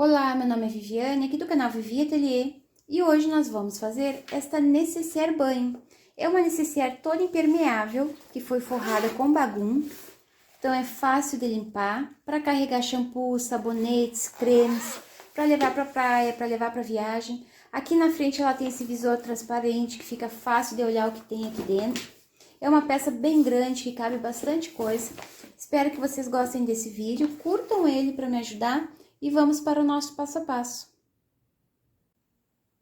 Olá, meu nome é Viviane, aqui do canal Vivi Atelier, e hoje nós vamos fazer esta nécessaire banho. É uma nécessaire toda impermeável, que foi forrada com bagum, então é fácil de limpar, para carregar shampoo, sabonetes, cremes, para levar para praia, para levar para viagem. Aqui na frente ela tem esse visor transparente, que fica fácil de olhar o que tem aqui dentro. É uma peça bem grande, que cabe bastante coisa. Espero que vocês gostem desse vídeo, curtam ele para me ajudar. E vamos para o nosso passo a passo.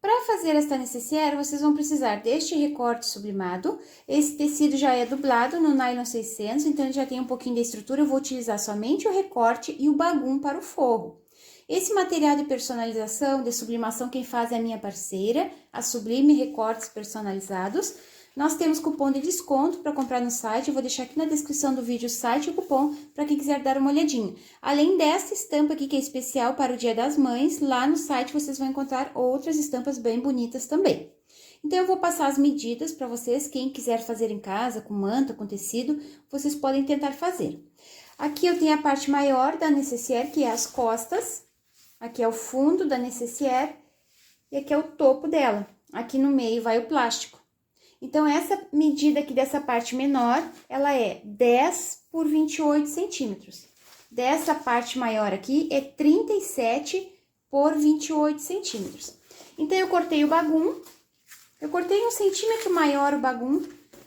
Para fazer esta nécessaire, vocês vão precisar deste recorte sublimado. Esse tecido já é dublado no nylon 600, então ele já tem um pouquinho de estrutura. Eu vou utilizar somente o recorte e o bagum para o forro. Esse material de personalização, de sublimação, quem faz é a minha parceira, a Sublime Recortes Personalizados. Nós temos cupom de desconto para comprar no site, eu vou deixar aqui na descrição do vídeo o site e o cupom para quem quiser dar uma olhadinha. Além desta estampa aqui que é especial para o Dia das Mães, lá no site vocês vão encontrar outras estampas bem bonitas também. Então eu vou passar as medidas para vocês, quem quiser fazer em casa, com manta, com tecido, vocês podem tentar fazer. Aqui eu tenho a parte maior da nécessaire, que é as costas, aqui é o fundo da nécessaire e aqui é o topo dela. Aqui no meio vai o plástico. Então, essa medida aqui dessa parte menor, ela é 10 por 28 centímetros. Dessa parte maior aqui é 37 por 28 centímetros. Então, eu cortei o bagum, eu cortei 1 centímetro maior o bagum.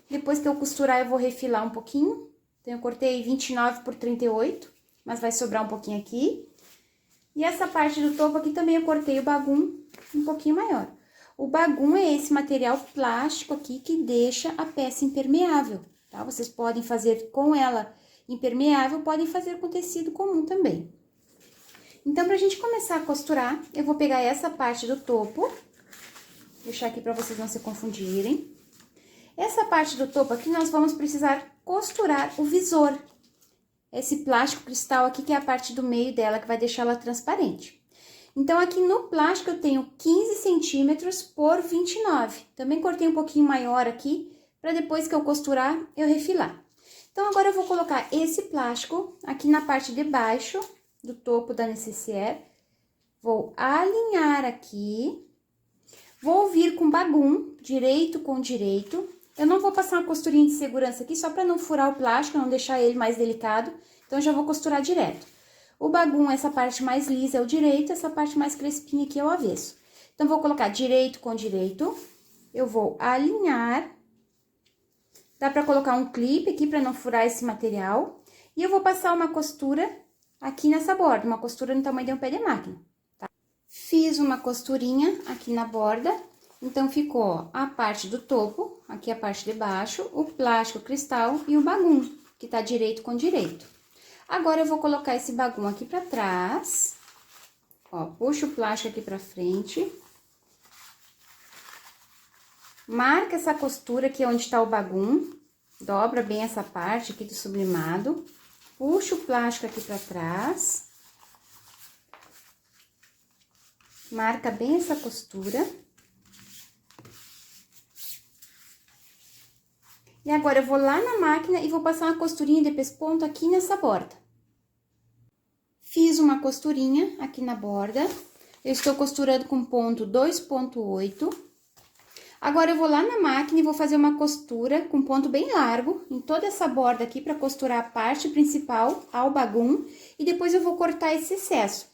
Depois que eu costurar, eu vou refilar um pouquinho. Então, eu cortei 29 por 38, mas vai sobrar um pouquinho aqui. E essa parte do topo aqui também eu cortei o bagum um pouquinho maior. O bagum é esse material plástico aqui que deixa a peça impermeável, tá? Vocês podem fazer com ela impermeável, podem fazer com tecido comum também. Então, pra gente começar a costurar, eu vou pegar essa parte do topo, deixar aqui pra vocês não se confundirem. Essa parte do topo aqui, nós vamos precisar costurar o visor. Esse plástico cristal aqui, que é a parte do meio dela, que vai deixar ela transparente. Então, aqui no plástico eu tenho 15 centímetros por 29. Também cortei um pouquinho maior aqui, para depois que eu costurar, eu refilar. Então, agora eu vou colocar esse plástico aqui na parte de baixo do topo da nécessaire. Vou alinhar aqui. Vou vir com bagum, direito com direito. Eu não vou passar uma costurinha de segurança aqui, só para não furar o plástico, não deixar ele mais delicado. Então, eu já vou costurar direto. O bagum, essa parte mais lisa é o direito, essa parte mais crespinha aqui é o avesso. Então, vou colocar direito com direito, eu vou alinhar. Dá pra colocar um clipe aqui pra não furar esse material. E eu vou passar uma costura aqui nessa borda, uma costura no tamanho de um pé de máquina, tá? Fiz uma costurinha aqui na borda, então ficou ó, a parte do topo, aqui a parte de baixo, o plástico cristal e o bagum, que tá direito com direito. Agora, eu vou colocar esse bagum aqui pra trás, ó, puxo o plástico aqui pra frente. Marca essa costura aqui onde tá o bagum, dobra bem essa parte aqui do sublimado. Puxo o plástico aqui pra trás. Marca bem essa costura. E agora, eu vou lá na máquina e vou passar uma costurinha de pesponto aqui nessa borda. Fiz uma costurinha aqui na borda. Eu estou costurando com ponto 2,8. Agora, eu vou lá na máquina e vou fazer uma costura com ponto bem largo em toda essa borda aqui para costurar a parte principal ao bagum. E depois eu vou cortar esse excesso.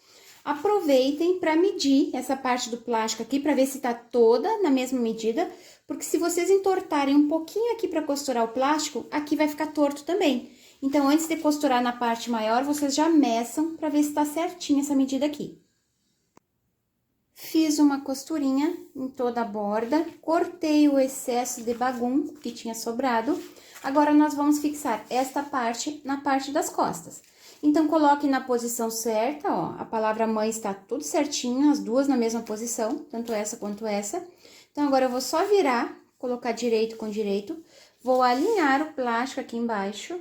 Aproveitem para medir essa parte do plástico aqui para ver se tá toda na mesma medida. Porque se vocês entortarem um pouquinho aqui para costurar o plástico, aqui vai ficar torto também. Então, antes de costurar na parte maior, vocês já meçam para ver se tá certinho essa medida aqui. Fiz uma costurinha em toda a borda, cortei o excesso de bagum que tinha sobrado. Agora, nós vamos fixar esta parte na parte das costas. Então, coloque na posição certa, ó, a palavra mãe está tudo certinho, as duas na mesma posição, tanto essa quanto essa. Então, agora eu vou só virar, colocar direito com direito, vou alinhar o plástico aqui embaixo.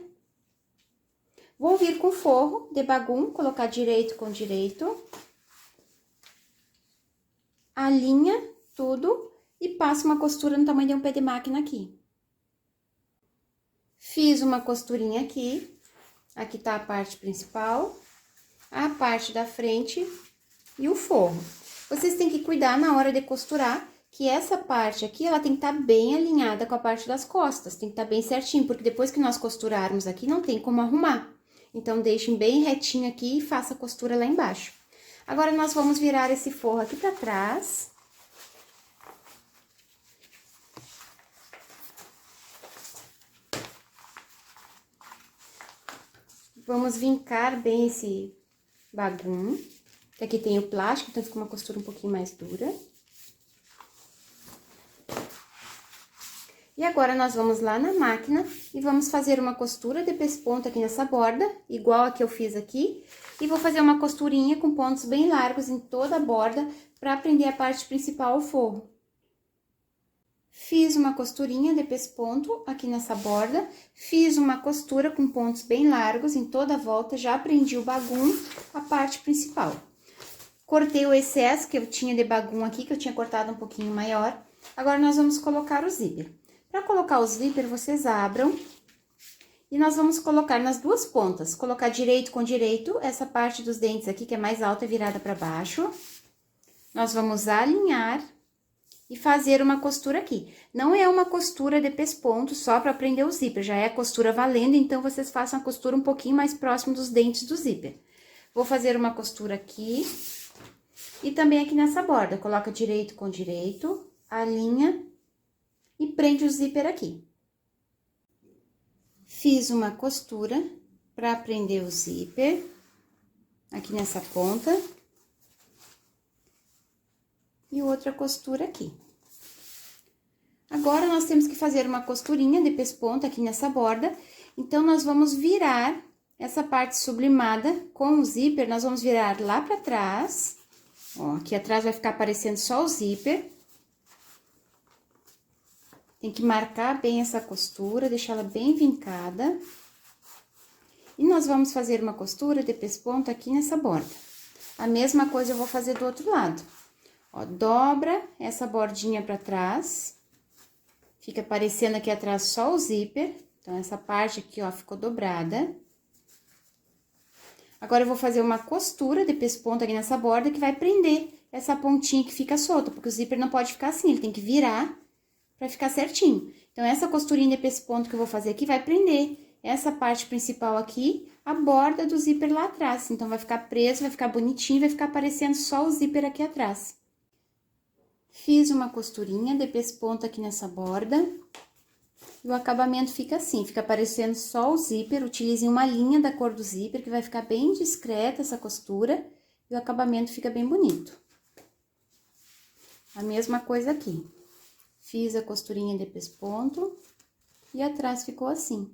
Vou vir com forro de bagum, colocar direito com direito. Alinha tudo e passo uma costura no tamanho de um pé de máquina aqui. Fiz uma costurinha aqui. Aqui tá a parte principal. A parte da frente, e o forro. Vocês têm que cuidar na hora de costurar, que essa parte aqui, ela tem que estar bem alinhada com a parte das costas, tem que estar bem certinho, porque depois que nós costurarmos aqui, não tem como arrumar. Então, deixem bem retinho aqui e faça a costura lá embaixo. Agora, nós vamos virar esse forro aqui pra trás. Vamos vincar bem esse bagum, que aqui tem o plástico, então fica uma costura um pouquinho mais dura. E agora, nós vamos lá na máquina e vamos fazer uma costura de pesponto aqui nessa borda, igual a que eu fiz aqui. E vou fazer uma costurinha com pontos bem largos em toda a borda, para prender a parte principal ao forro. Fiz uma costurinha de pesponto aqui nessa borda, fiz uma costura com pontos bem largos em toda a volta, já prendi o bagum, a parte principal. Cortei o excesso que eu tinha de bagum aqui, que eu tinha cortado um pouquinho maior. Agora, nós vamos colocar o zíper. Para colocar o zíper, vocês abram e nós vamos colocar nas duas pontas, colocar direito com direito, essa parte dos dentes aqui, que é mais alta, virada para baixo. Nós vamos alinhar e fazer uma costura aqui. Não é uma costura de pesponto só para prender o zíper, já é a costura valendo, então vocês façam a costura um pouquinho mais próximo dos dentes do zíper. Vou fazer uma costura aqui e também aqui nessa borda. Coloca direito com direito, alinha e prende o zíper aqui. Fiz uma costura para prender o zíper aqui nessa ponta. E outra costura aqui. Agora, nós temos que fazer uma costurinha de pesponto aqui nessa borda. Então, nós vamos virar essa parte sublimada com o zíper, nós vamos virar lá pra trás. Ó, aqui atrás vai ficar aparecendo só o zíper. Tem que marcar bem essa costura, deixar ela bem vincada. E nós vamos fazer uma costura de pesponto aqui nessa borda. A mesma coisa eu vou fazer do outro lado. Ó, dobra essa bordinha pra trás. Fica aparecendo aqui atrás só o zíper. Então, essa parte aqui, ó, ficou dobrada. Agora, eu vou fazer uma costura de pesponto aqui nessa borda que vai prender essa pontinha que fica solta, porque o zíper não pode ficar assim, ele tem que virar pra ficar certinho. Então, essa costurinha de pesponto que eu vou fazer aqui vai prender essa parte principal aqui, a borda do zíper lá atrás. Então, vai ficar preso, vai ficar bonitinho, vai ficar aparecendo só o zíper aqui atrás. Fiz uma costurinha de pesponto aqui nessa borda. E o acabamento fica assim, fica aparecendo só o zíper. Utilizem uma linha da cor do zíper, que vai ficar bem discreta essa costura. E o acabamento fica bem bonito. A mesma coisa aqui. Fiz a costurinha de pesponto e atrás ficou assim.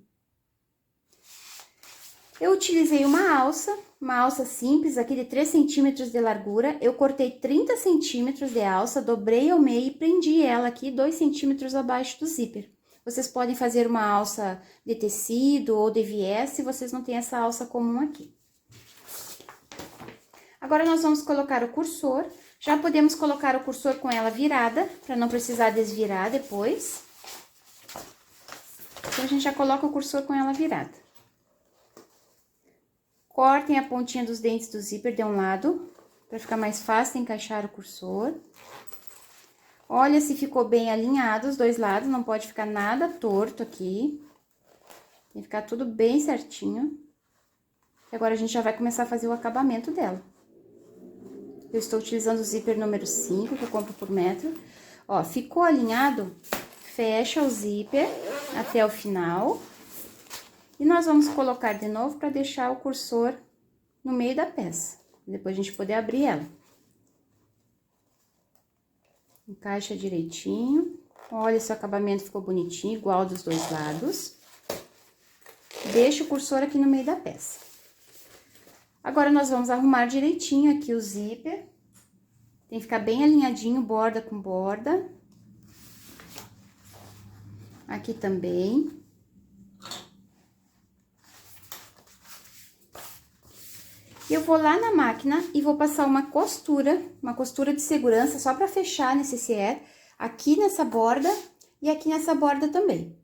Eu utilizei uma alça simples aqui de 3 centímetros de largura. Eu cortei 30 centímetros de alça, dobrei ao meio e prendi ela aqui 2 centímetros abaixo do zíper. Vocês podem fazer uma alça de tecido ou de viés, se vocês não têm essa alça comum aqui. Agora, nós vamos colocar o cursor. Já podemos colocar o cursor com ela virada, para não precisar desvirar depois. Então, a gente já coloca o cursor com ela virada. Cortem a pontinha dos dentes do zíper de um lado, para ficar mais fácil de encaixar o cursor. Olha se ficou bem alinhado os dois lados, não pode ficar nada torto aqui. Tem que ficar tudo bem certinho. E agora, a gente já vai começar a fazer o acabamento dela. Eu estou utilizando o zíper número 5, que eu compro por metro. Ó, ficou alinhado, fecha o zíper até o final. E nós vamos colocar de novo para deixar o cursor no meio da peça. Depois a gente poder abrir ela. Encaixa direitinho. Olha se o acabamento ficou bonitinho, igual dos dois lados. Deixa o cursor aqui no meio da peça. Agora, nós vamos arrumar direitinho aqui o zíper. Tem que ficar bem alinhadinho, borda com borda. Aqui também. Eu vou lá na máquina e vou passar uma costura de segurança, só pra fechar nesse necessaire, aqui nessa borda e aqui nessa borda também.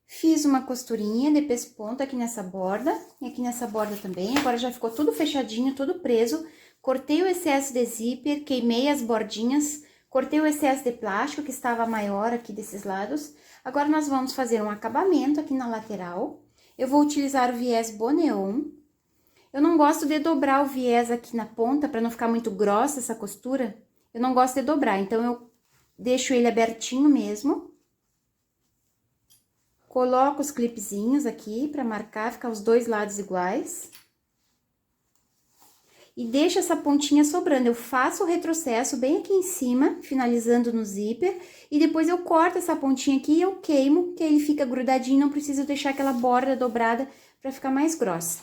Fiz uma costurinha de pesponto aqui nessa borda e aqui nessa borda também. Agora, já ficou tudo fechadinho, tudo preso. cortei o excesso de zíper, queimei as bordinhas, cortei o excesso de plástico que estava maior aqui desses lados. Agora, nós vamos fazer um acabamento aqui na lateral. Eu vou utilizar o viés Boneon. Eu não gosto de dobrar o viés aqui na ponta, para não ficar muito grossa essa costura. Eu não gosto de dobrar, então eu deixo ele abertinho mesmo. Coloco os clipezinhos aqui para marcar, ficar os dois lados iguais. E deixo essa pontinha sobrando. Eu faço o retrocesso bem aqui em cima, finalizando no zíper. E depois eu corto essa pontinha aqui e eu queimo, que ele fica grudadinho, não preciso deixar aquela borda dobrada para ficar mais grossa.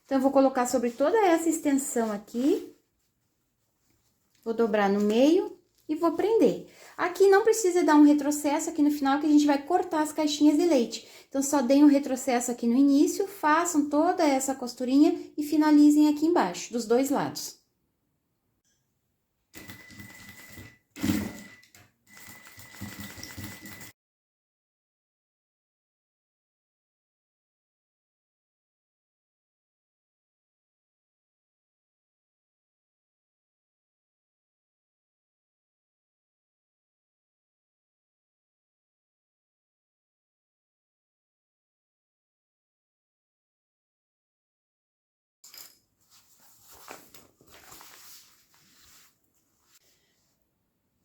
Então, eu vou colocar sobre toda essa extensão aqui. Vou dobrar no meio e vou prender. Aqui não precisa dar um retrocesso aqui no final, que a gente vai cortar as caixinhas de leite. Então, só deem um retrocesso aqui no início, façam toda essa costurinha e finalizem aqui embaixo, dos dois lados.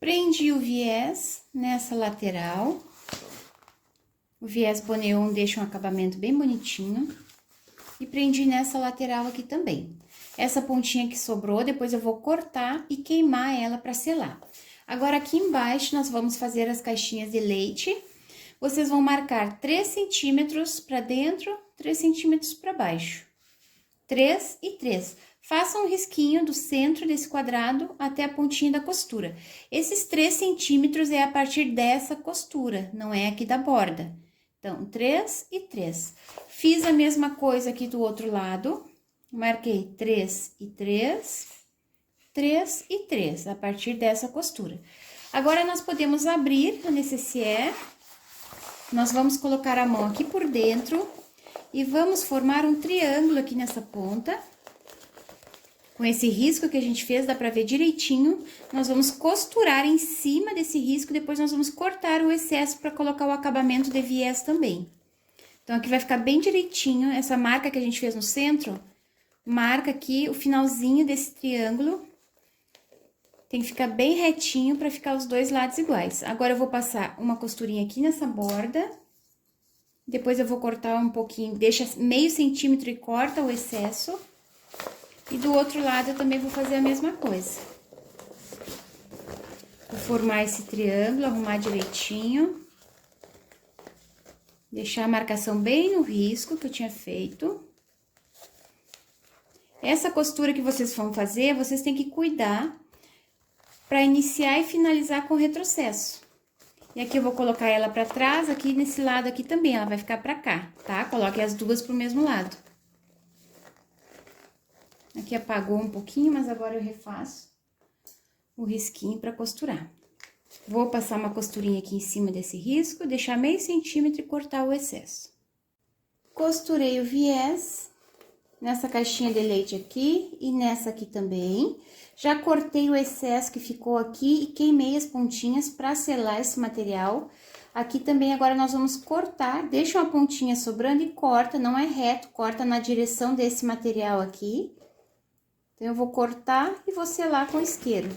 Prendi o viés nessa lateral. O viés Boneon deixa um acabamento bem bonitinho. E prendi nessa lateral aqui também. Essa pontinha que sobrou, depois eu vou cortar e queimar ela para selar. Agora, aqui embaixo, nós vamos fazer as caixinhas de leite. Vocês vão marcar 3 centímetros para dentro, 3 centímetros para baixo. 3 e 3. Faça um risquinho do centro desse quadrado até a pontinha da costura. Esses 3 centímetros é a partir dessa costura, não é aqui da borda. Então, 3 e 3. Fiz a mesma coisa aqui do outro lado. Marquei 3 e 3, 3 e 3, a partir dessa costura. Agora, nós podemos abrir a necessaire. Nós vamos colocar a mão aqui por dentro e vamos formar um triângulo aqui nessa ponta. Com esse risco que a gente fez, dá pra ver direitinho. Nós vamos costurar em cima desse risco, depois nós vamos cortar o excesso para colocar o acabamento de viés também. Então, aqui vai ficar bem direitinho, essa marca que a gente fez no centro, marca aqui o finalzinho desse triângulo. Tem que ficar bem retinho para ficar os dois lados iguais. Agora, eu vou passar uma costurinha aqui nessa borda. Depois, eu vou cortar um pouquinho, deixa meio centímetro e corta o excesso. E do outro lado, eu também vou fazer a mesma coisa. Vou formar esse triângulo, arrumar direitinho. Deixar a marcação bem no risco que eu tinha feito. Essa costura que vocês vão fazer, vocês têm que cuidar para iniciar e finalizar com retrocesso. E aqui eu vou colocar ela para trás, aqui nesse lado aqui também, ela vai ficar para cá, tá? Coloque as duas pro mesmo lado. Aqui apagou um pouquinho, mas agora eu refaço o risquinho para costurar. Vou passar uma costurinha aqui em cima desse risco, deixar meio centímetro e cortar o excesso. Costurei o viés nessa caixinha de leite aqui e nessa aqui também. Já cortei o excesso que ficou aqui e queimei as pontinhas para selar esse material. Aqui também agora nós vamos cortar, deixa uma pontinha sobrando e corta, não é reto, corta na direção desse material aqui. Então, eu vou cortar e vou selar com isqueiro.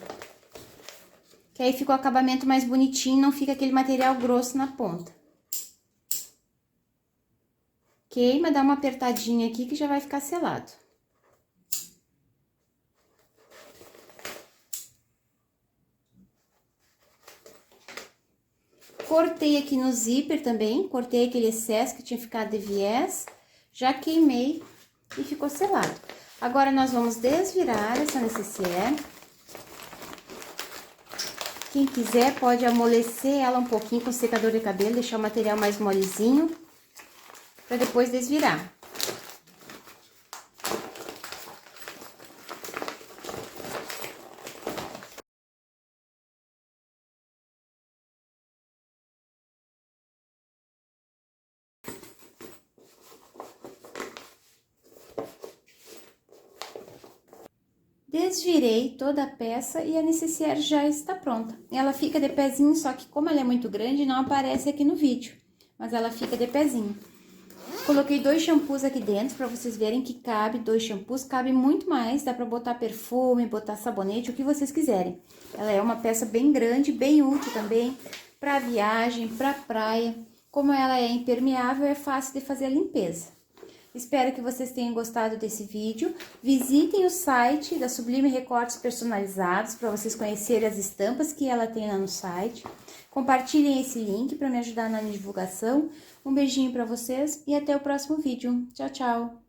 Que aí fica o acabamento mais bonitinho, não fica aquele material grosso na ponta. Queima, dá uma apertadinha aqui que já vai ficar selado. Cortei aqui no zíper também, cortei aquele excesso que tinha ficado de viés, já queimei e ficou selado. Agora, nós vamos desvirar essa necessaire. Quem quiser pode amolecer ela um pouquinho com secador de cabelo, deixar o material mais molezinho, para depois desvirar. Desvirei toda a peça e a necessaire já está pronta. Ela fica de pezinho, só que como ela é muito grande, não aparece aqui no vídeo, mas ela fica de pezinho. Coloquei 2 shampoos aqui dentro, para vocês verem que cabe 2 shampoos, cabe muito mais, dá para botar perfume, botar sabonete, o que vocês quiserem. Ela é uma peça bem grande, bem útil também, para viagem, para praia. Como ela é impermeável, é fácil de fazer a limpeza. Espero que vocês tenham gostado desse vídeo. Visitem o site da Sublime Recortes Personalizados para vocês conhecerem as estampas que ela tem lá no site. Compartilhem esse link para me ajudar na divulgação. Um beijinho para vocês e até o próximo vídeo. Tchau, tchau!